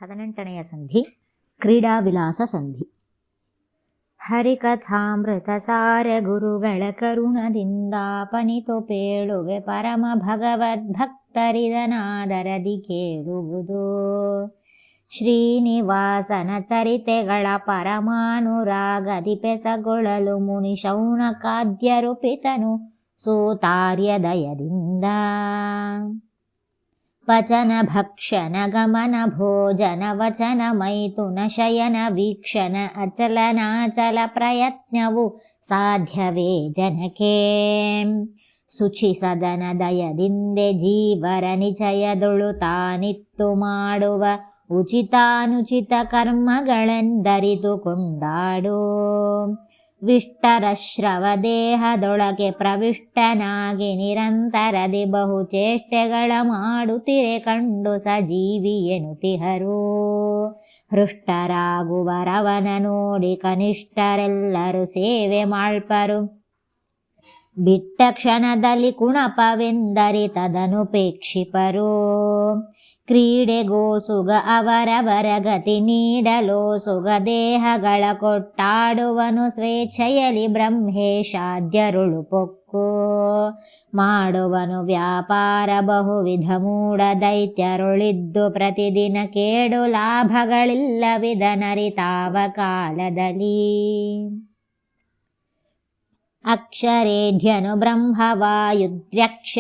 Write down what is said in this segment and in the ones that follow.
18ನೆಯ ಸಂಧಿ ಕ್ರೀಡಾವಿಲಾಸ ಸಂಧಿ. ಹರಿಕಥಾಮೃತ ಸಾರ ಗುರುಗಳ ಕರುಣದಿಂದಾಪನಿತು ಪೇಳುವೆ ಪರಮ ಭಗವದ್ಭಕ್ತರಿದನಾದರದಿ ಕೇಳುವುದು. ಶ್ರೀನಿವಾಸನ ಚರಿತೆಗಳ ಪರಮಾನುರಾಗದಿ ಪೆಸಗೊಳ್ಳಲು ಮುನಿ ಶೌನಕಾದ್ಯರುಪಿತನು ಸೂತಾರ್ಯ ದಯದಿಂದ. ಪಚನ ಭಕ್ಷಣ ಗಮನ ಭೋಜನ ವಚನ ಮೈಥುನ ಶಯನ ವೀಕ್ಷಣ ಅಚಲನಾಚಲ ಪ್ರಯತ್ನವು ಸಾಧ್ಯವೇ ಜನಕ್ಕೆ. ಶುಚಿ ಸದನ ದಯದಿಂದೆ ಜೀವರ ನಿಚಯದೊಳು ತಾನಿತ್ತು ಮಾಡುವ ಉಚಿತಾನುಚಿತ ಕರ್ಮಗಳೆಂದರಿತು ಕೊಂಡಾಡು. ವಿಷ್ಟರ ಶ್ರವ ದೇಹದೊಳಗೆ ಪ್ರವಿಷ್ಟನಾಗಿ ನಿರಂತರದಿ ಬಹು ಚೇಷ್ಟೆಗಳ ಮಾಡುತ್ತಿರೆ ಕಂಡು ಸಜೀವಿ ಎನ್ನುತ್ತಿಹರು. ಹೃಷ್ಟರಾಗುವರವನ ನೋಡಿ ಕನಿಷ್ಠರೆಲ್ಲರೂ ಸೇವೆ ಮಾಳ್ಪರು. ಬಿಟ್ಟ ಕ್ಷಣದಲ್ಲಿ ಕುಣಪವೆಂದರಿತದನುಪೇಕ್ಷಿಪರು. ಕ್ರೀಡೆಗೋ ಸುಗ ಅವರವರ ಗತಿ ನೀಡಲೋ ಸುಗ ದೇಹಗಳ ಕೊಟ್ಟಾಡುವನು ಸ್ವೇಚ್ಛೆಯಲಿ ಬ್ರಹ್ಮೇಶಾದ್ಯರುಳು ಪೊಕ್ಕು. ಮಾಡುವನು ವ್ಯಾಪಾರ ಬಹುವಿಧ ಮೂಢ ದೈತ್ಯರುಳಿದ್ದು ಪ್ರತಿದಿನ ಕೇಡು ಲಾಭಗಳಿಲ್ಲವಿದನರಿತಾವ ಕಾಲದಲ್ಲಿ. ಅಕ್ಷರೇಧ್ಯನು ಬ್ರಹ್ಮವಾಯುದ್ರ್ಯಕ್ಷ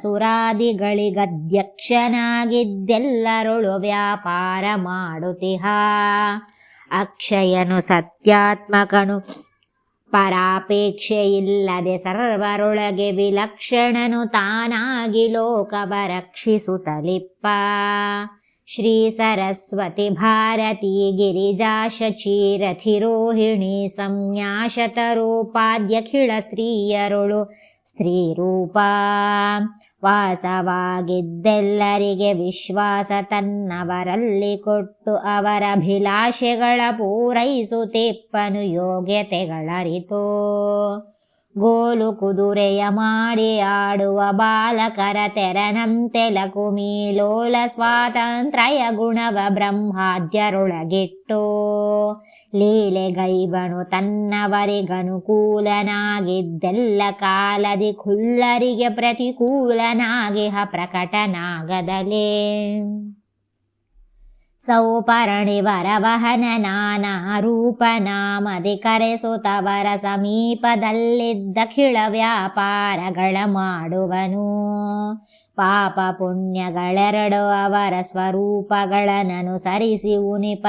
ಸುರಾದಿಗಳಿಗಧ್ಯಕ್ಷನಾಗಿದ್ದೆಲ್ಲರುಳು ವ್ಯಾಪಾರ ಮಾಡುತ್ತಿಹ. ಅಕ್ಷಯನು ಸತ್ಯಾತ್ಮಕನು ಪರಾಪೇಕ್ಷೆಯಿಲ್ಲದೆ ಸರ್ವರೊಳಗೆ ವಿಲಕ್ಷಣನು ತಾನಾಗಿ ಲೋಕವ ರಕ್ಷಿಸುತ್ತಲಿಪ್ಪ. ಶ್ರೀ ಸರಸ್ವತಿ ಭಾರತೀ ಗಿರಿಜಾ ಶಚೀರಥಿ ರೋಹಿಣಿ ಸಂನ್ಯಾಶತರೂಪಾದ್ಯಖಿಳ ಸ್ತ್ರೀಯರುಳು ಸ್ತ್ರೀರೂಪ. ವಾಸವಾಗಿದ್ದೆಲ್ಲರಿಗೆ ವಿಶ್ವಾಸ ತನ್ನವರಲ್ಲಿ ಕೊಟ್ಟು ಅವರಭಿಲಾಷೆಗಳ ಪೂರೈಸುತ್ತಿಪ್ಪನು ಯೋಗ್ಯತೆಗಳರಿತು. ಗೋಲು ಕುದುರೆಯ ಮಾಡಿ ಆಡುವ ಬಾಲಕರ ತೆರನಂತೆ ಲಕುಮೀಲೋಲ ಸ್ವಾತಂತ್ರ್ಯ ಗುಣವ ಬ್ರಹ್ಮಾದ್ಯರೊಳಗಿಟ್ಟು. ಲೀಲೆಗೈವನು ತನ್ನವರಿಗನುಕೂಲನಾಗಿದ್ದೆಲ್ಲ ಕಾಲದಿ ಖುಲ್ಲರಿಗೆ ಪ್ರತಿಕೂಲನಾಗಿಹ ಪ್ರಕಟನಾಗದಲೇ. ಸೌಪರ್ಣಿ ವರವಹನ ನಾನಾ ರೂಪನಾಮದಿ ಕರೆಸುತ್ತವರ ಸಮೀಪದಲ್ಲಿದ್ದಖಿಳ ವ್ಯಾಪಾರಗಳ ಮಾಡುವನು. ಪಾಪ ಪುಣ್ಯಗಳೆರಡು ಅವರ ಸ್ವರೂಪಗಳನ್ನನುಸರಿಸಿ ಉನಿಪ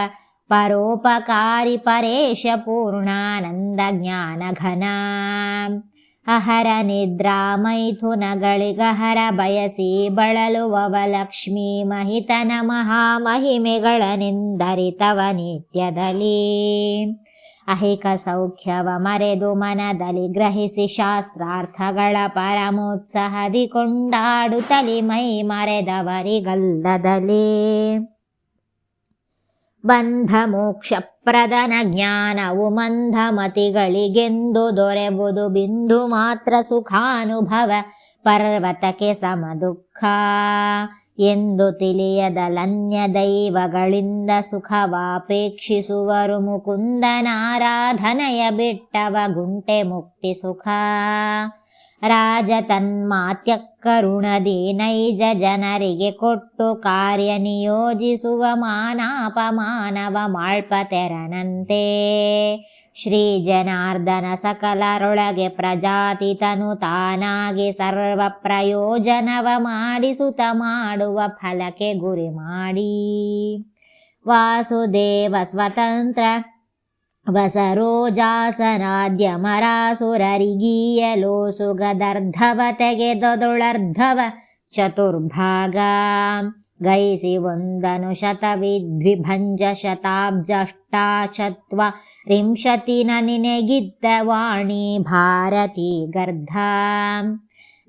ಪರೋಪಕಾರಿ ಪರೇಶ ಪೂರ್ಣಾನಂದ ಜ್ಞಾನ ಘನ. ಅಹರ ನಿದ್ರಾ ಮೈಥುನಗಳಿಗಹರ ಬಯಸಿ ಬಳಲುವವ ಲಕ್ಷ್ಮೀ ಮಹಿತನ ಮಹಾಮಹಿಮೆಗಳನೆಂದರಿತವ ನಿತ್ಯದಲ್ಲಿ. ಅಹಿಕ ಸೌಖ್ಯವ ಮರೆದು ಮನದಲ್ಲಿ ಗ್ರಹಿಸಿ ಶಾಸ್ತ್ರಾರ್ಥಗಳ ಪರಮೋತ್ಸಾಹದಿ ಕೊಂಡಾಡುತ್ತಲಿ ಮೈ ಮರೆದವರಿಗಲ್ಲದಲೇ. ಬಂಧ ಮೋಕ್ಷಪ್ರದನ ಜ್ಞಾನವು ಮಂದಮತಿಗಳಿಗೆಂದು ದೊರೆಬುದು ಬಿಂದು ಮಾತ್ರ ಸುಖಾನುಭವ ಪರ್ವತಕ್ಕೆ ಸಮ ದುಃಖ. ಎಂದು ತಿಳಿಯದಲನ್ಯ ದೈವಗಳಿಂದ ಸುಖವಾಪೇಕ್ಷಿಸುವರು ಮುಕುಂದನಾರಾಧನೆಯ ಬಿಟ್ಟವ ಗುಂಟೆ ಮುಕ್ತಿ ಸುಖ. ರಾಜತನ್ಮಾತ್ಯ ಕರುಣದಿ ನೈಜ ಜನರಿಗೆ ಕೊಟ್ಟು ಕಾರ್ಯ ನಿಯೋಜಿಸುವ ಮಾನಾಪಮಾನವ ಮಾಳ್ಪತೆರನಂತೆ. ಶ್ರೀ ಜನಾರ್ದನ ಸಕಲರೊಳಗೆ ಪ್ರಜಾತಿತನು ತಾನಾಗಿ ಸರ್ವ ಪ್ರಯೋಜನವ ಮಾಡಿಸುತ್ತ ಮಾಡುವ ಫಲಕ್ಕೆ ಗುರಿ ಮಾಡಿ. ವಾಸುದೇವ ಸ್ವತಂತ್ರ ವಸರೋಜಾಸನಾದ್ಯಮರಾಸುರರಿಗೀಯಲೋ ಸುಗದರ್ಧವ ತೆಗೆದೊಳರ್ಧವ ಚತುರ್ಭಾಗ. ಗೈಸಿ ಒಂದನು ಶತವಿದ್ವಿಭಂಜ ಶತಾಬ್ಜಷ್ಟಾಚತ್ವ ರಿಂಶತಿನ ನಿನೆಗಿದ್ದ ವಾಣಿ ಭಾರತೀ ಗರ್ಧ.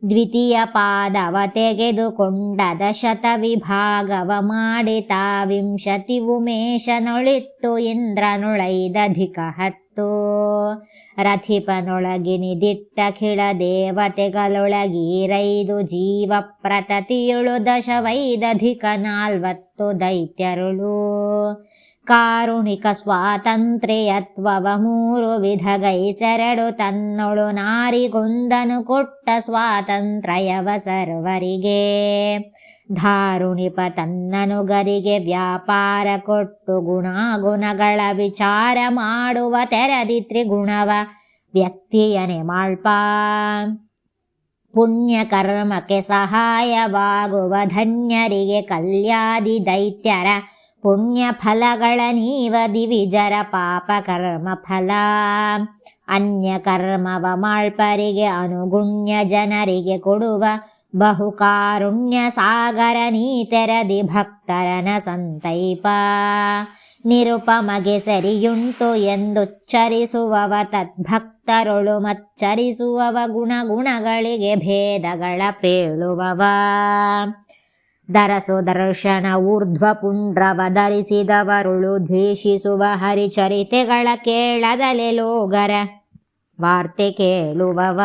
ದ್ವಿತೀಯ ಪಾದವ ತೆಗೆದುಕೊಂಡದ ಶತವಿಭಾಗವ ಮಾಡಿತ ವಿಂಶತಿ ಉಮೇಶನೊಳಿಟ್ಟು ಇಂದ್ರನುಳೈದಧಿಕ 10. ಹೊತ್ತು ರಥಿಪನೊಳಗಿನಿದಿಟ್ಟ ಖಿಳ ದೇವತೆಗಳೊಳಗೀರೈದು ಜೀವ ಪ್ರತತಿಯುಳು ದಶವೈದಧಿಕ 40 ದೈತ್ಯರುಳು ಕಾರುಣಿಕ ಸ್ವಾತಂತ್ರ್ಯತ್ವವ 3 ವಿಧಗೈಸೆರಡು ತನ್ನೊಳು ನಾರಿಗೊಂದನು ಕೊಟ್ಟ ಸ್ವಾತಂತ್ರ್ಯವ ಸರ್ವರಿಗೆ ಧಾರುಣಿಪ ತನ್ನನುಗರಿಗೆ ವ್ಯಾಪಾರ ಕೊಟ್ಟು ಗುಣಗಳ ವಿಚಾರ ಮಾಡುವ ತೆರದಿ ತ್ರಿಗುಣವ ವ್ಯಕ್ತಿಯನೆ ಮಾಳ್ಪ ಪುಣ್ಯ ಕರ್ಮಕ್ಕೆ ಸಹಾಯವಾಗುವ ಧನ್ಯರಿಗೆ ಕಲ್ಯಾದಿ ದೈತ್ಯರ ಪುಣ್ಯ ಫಲಗಳ ನೀವ ದಿವಿಜರ ಪಾಪ ಕರ್ಮ ಫಲ ಅನ್ಯ ಕರ್ಮವ ಮಾಳ್ಪರಿಗೆ ಅನುಗುಣ್ಯ ಜನರಿಗೆ ಕೊಡುವ ಬಹುಕಾರುಣ್ಯ ಸಾಗರ ನೀತೆರದಿ ಭಕ್ತರನ ಸಂತೈಪ ನಿರುಪಮಗೆ ಸರಿಯುಂಟು ಎಂದುಚ್ಚರಿಸುವವ ತದ್ಭಕ್ತರೊಳು ಮಚ್ಚರಿಸುವವ ಗುಣಗಳಿಗೆ ಭೇದಗಳ ಪೇಳುವವ ದರಸು ದರ್ಶನ ಊರ್ಧ್ವ ಪುಂಡ್ರವ ಧರಿಸಿದವರುಳು ದ್ವೇಷಿಸುವ ಹರಿಚರಿತೆಗಳ ಕೇಳದಲೆ ಲೋಗರ ವಾರ್ತೆ ಕೇಳುವವ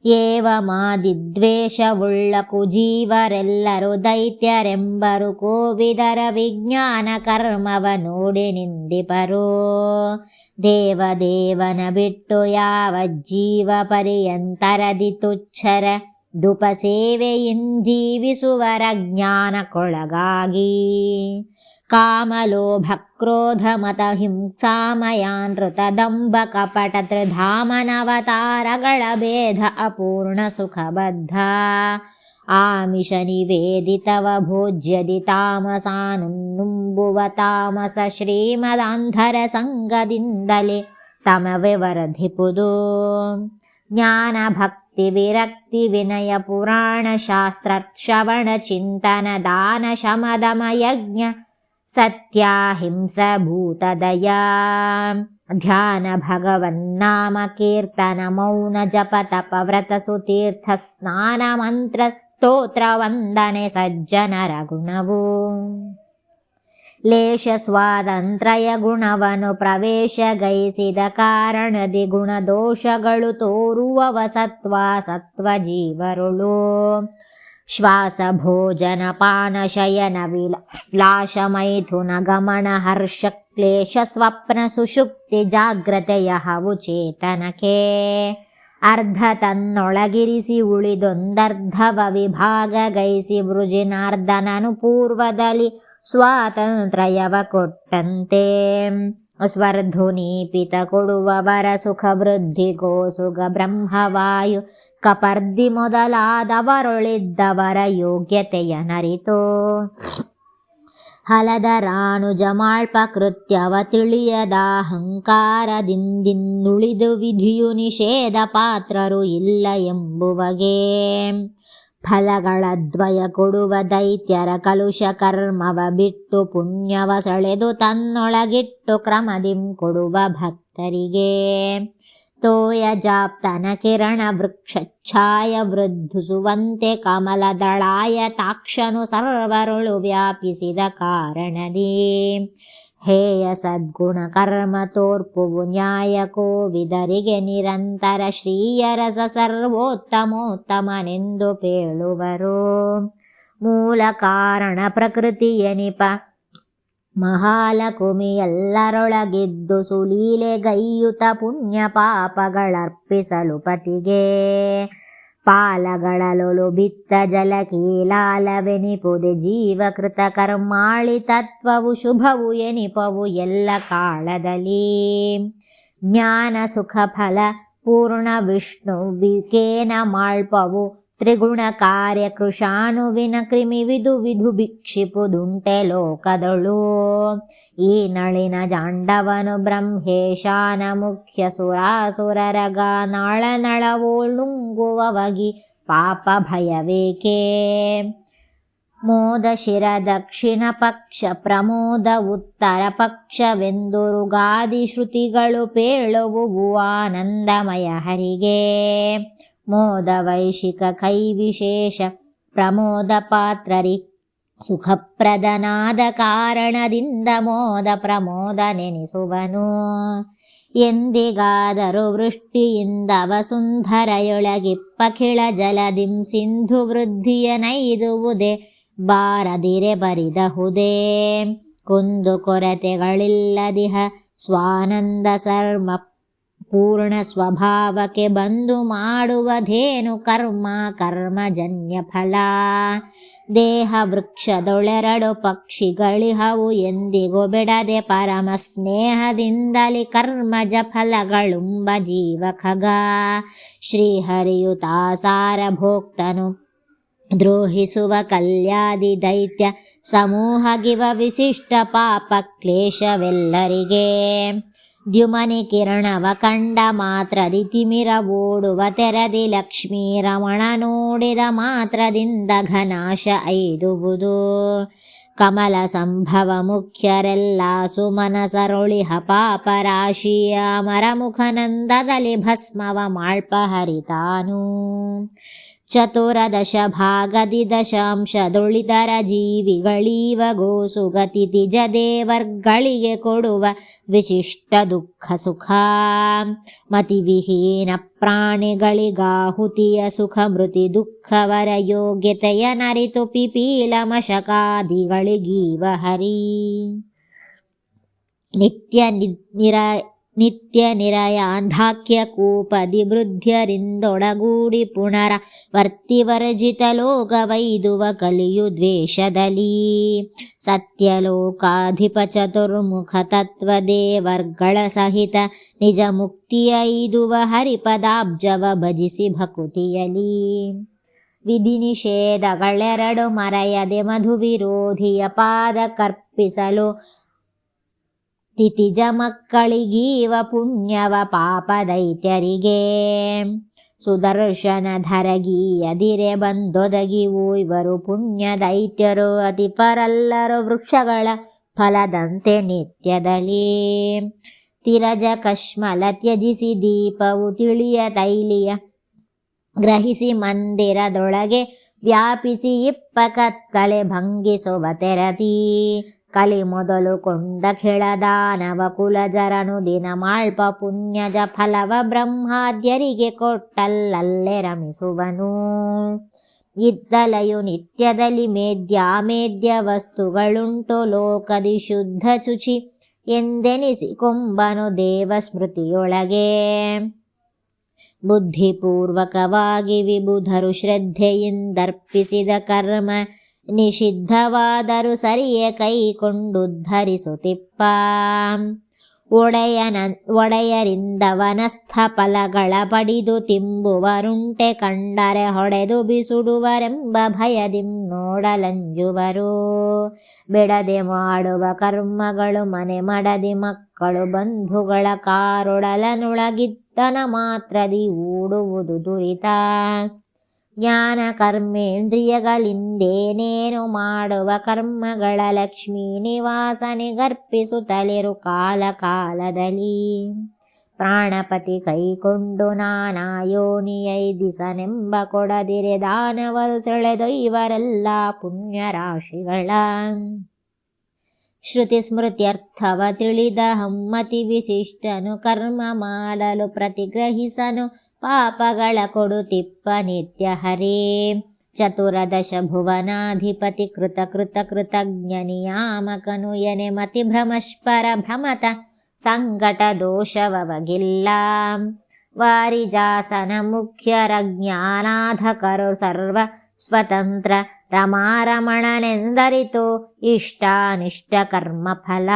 ಏವ ಮಾದಿದ್ವೇಷವುಳ್ಳ ಕುಜೀವರೆಲ್ಲರೂ ದೈತ್ಯರೆಂಬರು ಕೋವಿದರ ವಿಜ್ಞಾನ ಕರ್ಮವ ನೋಡಿ ನಿಂದಿಪರು ದೇವದೇವನ ಬಿಟ್ಟು ಯಾವ ಜೀವ ಪರ್ಯಂತರದಿ ತುಚ್ಛರ ದುಪಸೇವೆಯಿಂದೀವಿಸುವರ ಜ್ಞಾನಕ್ಕೊಳಗಾಗಿ ಕಾಮಲೋಭ ಕ್ರೋಧ ಮತ ಹಿಂಸಾಮಯಾನೃತ ದಂಭ ಕಪಟ ತ್ರಿಧಾಮನವತಾರಗಳ ಭೇದ ಅಪೂರ್ಣ ಸುಖಬದ್ಧ ಆಮಿಷ ನಿವೇದಿತವ ಭೋಜ್ಯದಿ ತಾಮಸಾನುಂಬುವ ತಾಮಸ ಶ್ರೀಮದಾಂಧರ ಸಂಗದಿಂದಲೇ ತಮವೆ ವರಧಿಪುದು ಜ್ಞಾನ ಭಕ್ತಿ ವಿರಕ್ತಿ ವಿನಯ ಪುರಾಣ ಶಾಸ್ತ್ರ ಶ್ರವಣ ಚಿಂತನ ದಾನ ಶಮದಮ ಯಜ್ಞ ಸತ್ಯಾಹಿಂಸ ಭೂತದಯಾ ಧ್ಯಾನ ಭಗವನ್ನಾಮ ಕೀರ್ತನ ಮೌನ ಜಪ ತಪ ವ್ರತ ಸುತೀರ್ಥ ಸ್ನಾನ ಮಂತ್ರ ಸ್ತೋತ್ರ ವಂದನೆ ಸಜ್ಜನರ ಗುಣವು ಲೇಷ ಸ್ವಾತಂತ್ರ್ಯ ಗುಣವನು ಪ್ರವೇಶಗೈಸಿದ ಕಾರಣದಿ ಗುಣದೋಷಗಳು ತೋರುವವ ಸತ್ವ ಜೀವರುಳು ಶ್ವಾಸ ಭೋಜನ ಪಾನ ಶಯನ ವಿಲಾಸ ಮೈಥುನ ಗಮನ ಹರ್ಷ ಕ್ಲೇಶ ಸ್ವಪ್ನ ಸುಷುಪ್ತಿ ಜಾಗ್ರತೆಯ ಹವು ಚೇತನಕ್ಕೆ ಅರ್ಧ ತನ್ನೊಳಗಿರಿಸಿ ಉಳಿದೊಂದರ್ಧವ ವಿಭಾಗಗೈಸಿ ವೃಜಿನಾರ್ದನನು ಪೂರ್ವದಲ್ಲಿ ಸ್ವಾತಂತ್ರ್ಯವ ಕೊಟ್ಟಂತೆ ಸ್ವರ್ಧುನೀಪಿತ ಕೊಡುವವರ ಸುಖ ವೃದ್ಧಿ ಗೋಸುಗ ಬ್ರಹ್ಮವಾಯು ಕಪರ್ದಿ ಮೊದಲಾದವರೊಳಿದ್ದವರ ಯೋಗ್ಯತೆಯ ನರಿತೋ ಹಲದರಾನುಜ ಮಾಳ್ಪ ಕೃತ್ಯವ ತಿಳಿಯದಾಹಂಕಾರದಿಂದಿನ್ನುಳಿದು ವಿಧಿಯು ನಿಷೇಧ ಪಾತ್ರರು ಇಲ್ಲ ಎಂಬುವಗೆ ಫಲಗಳ ದ್ವಯ ಕೊಡುವ ದೈತ್ಯರ ಕಲುಷ ಕರ್ಮವ ಬಿಟ್ಟು ಪುಣ್ಯವ ಸೆಳೆದು ತನ್ನೊಳಗಿಟ್ಟು ಕ್ರಮದಿಂ ಕೊಡುವ ಭಕ್ತರಿಗೆ ತೋಯ ಜಾಪ್ತನ ಕಿರಣ ವೃಕ್ಷಚ್ಛಾಯ ವೃದ್ಧಿಸುವಂತೆ ಕಮಲದಳಾಯ ತಾಕ್ಷನು ಸರ್ವರುಳು ವ್ಯಾಪಿಸಿದ ಕಾರಣದಿ ಹೇಯ ಸದ್ಗುಣ ಕರ್ಮ ತೋರ್ಪುವು ನ್ಯಾಯ ಕೋವಿದರಿಗೆ ನಿರಂತರ ಶ್ರೀಯರಸ ಸರ್ವೋತ್ತಮೋತ್ತಮನೆಂದು ಪೇಳುವರು ಮೂಲ ಕಾರಣ ಪ್ರಕೃತಿ ಎನಿಪ ಮಹಾಲಕುಮಿ ಎಲ್ಲರೊಳಗಿದ್ದು ಸುಲೀಲೆಗೈಯುತ ಪುಣ್ಯ ಪಾಪಗಳರ್ಪಿಸಲು ಪತಿಗೆ ಪಾಲಗಳಲೊಲು ಬಿತ್ತ ಜಲಕೀಲಾಲವೆನಿಪುದೆ ಜೀವಕೃತ ಕರ್ಮಾಳಿ ತತ್ವವು ಶುಭವು ಎನಿಪವು ಎಲ್ಲ ಕಾಲದಲ್ಲಿ ಜ್ಞಾನ ಸುಖ ಫಲ ಪೂರ್ಣ ವಿಷ್ಣು ವಿಕೇನ ಮಾಳ್ಪವು ತ್ರಿಗುಣ ಕಾರ್ಯ ಕೃಶಾನುವಿನ ಕ್ರಿಮಿ ವಿಧು ಭಿಕ್ಷಿಪುದುಂಟೆ ಲೋಕದಳು ಈ ನಳಿನ ಜಾಂಡವನು ಬ್ರಹ್ಮೇಶಾನ ಮುಖ್ಯ ಸುರಾಸುರರಗ ನಳನಳವೋಳುಂಗುವವಗಿ ಪಾಪ ಭಯವೇಕೆ ಮೋದ ಶಿರ ದಕ್ಷಿಣ ಪಕ್ಷ ಪ್ರಮೋದ ಉತ್ತರ ಪಕ್ಷವೆಂದುರುಗಾದಿ ಶ್ರುತಿಗಳು ಪೇಳುವುವು ಆನಂದಮಯ ಹರಿಗೆ ಮೋದ ವೈಶಿಕ ಕೈ ವಿಶೇಷ ಪ್ರಮೋದ ಪಾತ್ರರಿ ಸುಖಪ್ರದನಾದ ಕಾರಣದಿಂದ ಮೋದ ಪ್ರಮೋದ ನೆನೆಸುವನು. ಎಂದಿಗಾದರೂ ವೃಷ್ಟಿಯಿಂದ ವಸುಂಧರೆಯೊಳಗಿಪ್ಪ ಖಿಳ ಜಲದಿಂ ಸಿಂಧು ವೃದ್ಧಿಯ ನೈದುವುದೇ ಬಾರದಿರೆ ಬರಿದಹುದೇ. ಕುಂದು ಕೊರತೆಗಳಿಲ್ಲದಿಹ ಸ್ವಾನಂದ ಸರ್ಮ ಪೂರ್ಣ ಸ್ವಭಾವಕ್ಕೆ ಬಂದು ಮಾಡುವಧೇನು ಕರ್ಮ ಕರ್ಮಜನ್ಯ ಫಲ. ದೇಹ ವೃಕ್ಷದೊಳೆರಡು ಪಕ್ಷಿಗಳಿಹವು ಎಂದಿಗೂ ಬಿಡದೆ ಪರಮ ಸ್ನೇಹದಿಂದಲಿ ಕರ್ಮಜ ಫಲಗಳುಂಬ ಜೀವ ಖಗ. ಶ್ರೀಹರಿಯು ತಾಸಾರ ಭೋಕ್ತನು ದ್ರೋಹಿಸುವ ಕಲ್ಯಾದಿ ದೈತ್ಯ ಸಮೂಹಗಿವ ವಿಶಿಷ್ಟ ಪಾಪ ಕ್ಲೇಶವೆಲ್ಲರಿಗೆ. ದ್ಯುಮನಿ ಕಿರಣವ ಕಂಡ ಮಾತ್ರದಿ ತಿಮಿರ ಓಡುವ ತೆರದಿ ಲಕ್ಷ್ಮೀ ರಮಣ ನೋಡಿದ ಮಾತ್ರದಿಂದ ಘನಾಶ ಐದುವುದು. ಕಮಲ ಸಂಭವ ಮುಖ್ಯರೆಲ್ಲ ಸುಮನಸರೊಳಿಹ ಪಾಪರಾಶಿಯ ಮರಮುಖನಂದದಲ್ಲಿ ಭಸ್ಮವ ಮಾಳ್ಪ ಹರಿತಾನು. ಚತುರದಶ ಭಾಗದಿ ದಶಾಂಶದೊಳಿತರ ಜೀವಿಗಳೀವ ಗೋಸುಗತಿ ತಿಜ ದೇವರ್ಗಳಿಗೆ ಕೊಡುವ ವಿಶಿಷ್ಟ ದುಃಖ ಸುಖ. ಮತಿವಿಹೀನ ಪ್ರಾಣಿಗಳಿಗಾಹುತಿಯ ಸುಖ ಮೃತಿ ದುಃಖವರ ಯೋಗ್ಯತೆಯ ನರಿತು ಪಿಪೀಲ ಮಶಕಾದಿಗಳಿಗೀವ ಹರಿ. ನಿತ್ಯ ನಿರಯಾಂಧಾಕ್ಯ ಕೂಪದಿ ವೃದ್ಧ್ಯರಿಂದೊಡಗೂಡಿ ಪುನರ ವರ್ತಿವರ್ಜಿತ ಲೋಕವೈದುವ ಕಲಿಯು ದ್ವೇಷದಲ್ಲಿ. ಸತ್ಯಲೋಕಾಧಿಪ ಚತುರ್ಮುಖ ತತ್ವದೇವರ್ಗಳ ಸಹಿತ ನಿಜ ಮುಕ್ತಿಯೈದುವ ಹರಿಪದಾಬ್ಜವ ಭಜಿಸಿ ಭಕುತಿಯಲಿ. ವಿಧಿ ನಿಷೇಧಗಳೆರಡು ಮರೆಯದೆ ಮಧು ವಿರೋಧಿಯ ಪಾದ ಕರ್ಪಿಸಲು ತಿತಿಜ ಮಕ್ಕಳಿಗೀವ ಪುಣ್ಯವ ಪಾಪ ದೈತ್ಯರಿಗೆ. ಸುದರ್ಶನ ಧರಗೀಯದಿರೆ ಬಂದೊದಗಿವು ಇವರು ಪುಣ್ಯ ದೈತ್ಯರು ಅತಿ ಪರಲ್ಲರು ವೃಕ್ಷಗಳ ಫಲದಂತೆ ನಿತ್ಯದಲ್ಲಿ. ತಿರಜ ಕಶ್ಮಲ ತ್ಯಜಿಸಿ ದೀಪವು ತಿಳಿಯ ತೈಲಿಯ ಗ್ರಹಿಸಿ ಮಂದಿರದೊಳಗೆ ವ್ಯಾಪಿಸಿ ಇಪ್ಪ ಕತ್ತಲೆ ಭಂಗಿಸುವ ತೆರತಿ. ಕಲಿ ಮೊದಲು ಕೊಂಡ ಖಿಳದಾನವ ಕುಲಜರನು ದಿನ ಮಾಳ್ಪ ಪುಣ್ಯಜ ಫಲವ ಬ್ರಹ್ಮಾದ್ಯರಿಗೆ ಕೊಟ್ಟಲ್ಲೇ ರಮಿಸುವನು. ಇದ್ದಲೆಯು ನಿತ್ಯದಲ್ಲಿ ಮೇದ್ಯಾಮೇದ್ಯ ವಸ್ತುಗಳುಂಟು ಲೋಕದಿ ಶುದ್ಧ ಶುಚಿ ಎಂದೆನಿಸಿಕೊಂಬನು ದೇವ ಸ್ಮೃತಿಯೊಳಗೆ. ಬುದ್ಧಿಪೂರ್ವಕವಾಗಿ ವಿಬುಧರು ಶ್ರದ್ಧೆಯಿಂದರ್ಪಿಸಿದ ಕರ್ಮ ನಿಷಿದ್ಧವಾದರೂ ಸರಿಯೇ ಕೈಕೊಂಡುದ್ಧರಿಸುತ್ತಿಪ್ಪ. ಒಡೆಯರಿಂದ ವನಸ್ಥ ಫಲಗಳ ಪಡಿದು ತಿಂಬುವರುಂಟೆ ಕಂಡರೆ ಹೊಡೆದು ಬಿಸುಡುವರೆಂಬ ಭಯದಿಂ ನೋಡಲಂಜುವರು. ಬಿಡದೆ ಮಾಡುವ ಕರ್ಮಗಳು ಮನೆ ಮಡದಿ ಮಕ್ಕಳು ಬಂಧುಗಳ ಕಾರೊಡಲನುಳಗಿದ್ದನ ಮಾತ್ರದಿ ಊಡುವುದು ದುರಿತ. ಜ್ಞಾನ ಕರ್ಮೇಂದ್ರಿಯಗಳಿಂದೇನೇನು ಮಾಡುವ ಕರ್ಮಗಳ ಲಕ್ಷ್ಮೀ ನಿವಾಸನೆ ಗರ್ಪಿಸುತ್ತಲಿರು ಕಾಲ ಕಾಲದಲ್ಲಿ. ಪ್ರಾಣಪತಿ ಕೈಕೊಂಡು ನಾನಾ ಯೋನಿಯೈದಿಸನೆಂಬ ಕೊಡದಿರೆ ದಾನವರು ಸೆಳೆದೊಯ್ವರೆಲ್ಲ ಪುಣ್ಯರಾಶಿಗಳ. ಶ್ರುತಿ ಸ್ಮೃತ್ಯರ್ಥವ ತಿಳಿದ ಹಮ್ಮತಿ ವಿಶಿಷ್ಟನು ಕರ್ಮ ಮಾಡಲು ಪ್ರತಿಗ್ರಹಿಸನು ಪಾಪಗಳ ಕೊಡುತಿಪ್ಪ ನಿತ್ಯ ಹರೇ. ಚತುರದಶ ಭುವನಾಧಿಪತಿ ಕೃತ ಕೃತ ಕೃತಜ್ಞ ನಿಯಾಮಕನು ಎನೆ ಮತಿ ಭ್ರಮಶ್ಪರ ಭ್ರಮತ ಸಂಕಟ ದೋಷವಗಿಲ್ಲ. ವಾರಿಜಾಸನ ಮುಖ್ಯರ ಜ್ಞಾನಾಧಕರು ಸರ್ವ ಸ್ವತಂತ್ರ ರಮಾರಮಣನೆಂದರಿತು ಇಷ್ಟಾನಿಷ್ಟ ಕರ್ಮ ಫಲ.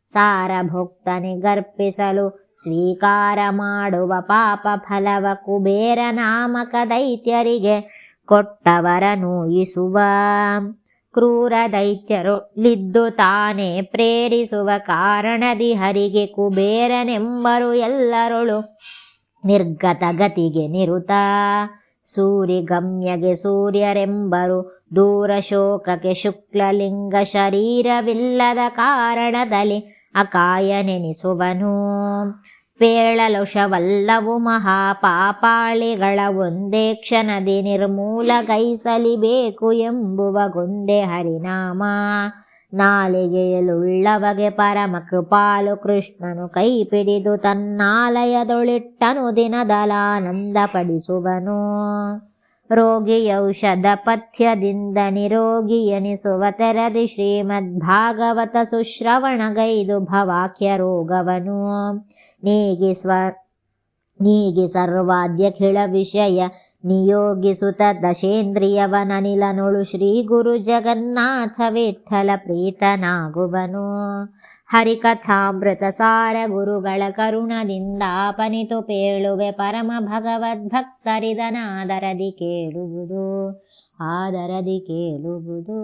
ಸಾರಭುಕ್ತನಿಗರ್ಪಿಸಲು ಸ್ವೀಕಾರ ಮಾಡುವ ಪಾಪ ಫಲವ ಕುಬೇರ ನಾಮಕ ದೈತ್ಯರಿಗೆ ಕೊಟ್ಟವರ ನೋಯಿಸುವ. ಕ್ರೂರ ದೈತ್ಯರೊಳಿದ್ದು ತಾನೇ ಪ್ರೇರಿಸುವ ಕಾರಣದಿ ಹರಿಗೆ ಕುಬೇರನೆಂಬರು ಎಲ್ಲರೊಳು ನಿರ್ಗತ ಗತಿಗೆ ನಿರುತ. ಸೂರಿಗಮ್ಯಗೆ ಸೂರ್ಯರೆಂಬರು ದೂರ ಶೋಕಕ್ಕೆ ಶುಕ್ಲಲಿಂಗ ಶರೀರವಿಲ್ಲದ ಕಾರಣದಲ್ಲಿ ಅಕಾಯ ನೆನೆಸುವನು. ಪೇಳಲುಷವಲ್ಲವು ಮಹಾಪಾಪಾಳಿಗಳ ಒಂದೇ ಕ್ಷಣದಿ ನಿರ್ಮೂಲಗೈಸಲಿಬೇಕು ಎಂಬುವಗೊಂದೇ ಹರಿನಾಮ. ನಾಲಿಗೆಯಲುಳ್ಳವಗೆ ಪರಮ ಕೃಪಾಲು ಕೃಷ್ಣನು ಕೈ ಪಿಡಿದು ತನ್ನಾಲಯದೊಳಿಟ್ಟನು ದಿನದಲಾನಂದ ಪಡಿಸುವನು. ರೋಗಿಯೌಷಧ ಪಥ್ಯದಿಂದ ನಿರೋಗಿಯನಿಸುವ ತೆರದಿ ಶ್ರೀಮದ್ಭಾಗವತ ಸುಶ್ರವಣಗೈದು ಭವಾಖ್ಯ ರೋಗವನು ನೀಗಿ ಸರ್ವಾದ್ಯಖಿಳ ವಿಷಯ ನಿಯೋಗಿಸುತ್ತ ದಶೇಂದ್ರಿಯವನನಿಲನೊಳು ಶ್ರೀ ಗುರು ಜಗನ್ನಾಥ ವಿಠ್ಠಲ ಪ್ರೀತನಾಗುವನು. ಹರಿಕಥಾಮೃತ ಸಾರ ಗುರುಗಳ ಕರುಣದಿಂದಾಪನಿತು ಪೇಳುವೆ ಪರಮ ಭಗವದ್ಭಕ್ತರಿದನಾದರದಿ ಕೇಳುವುದು.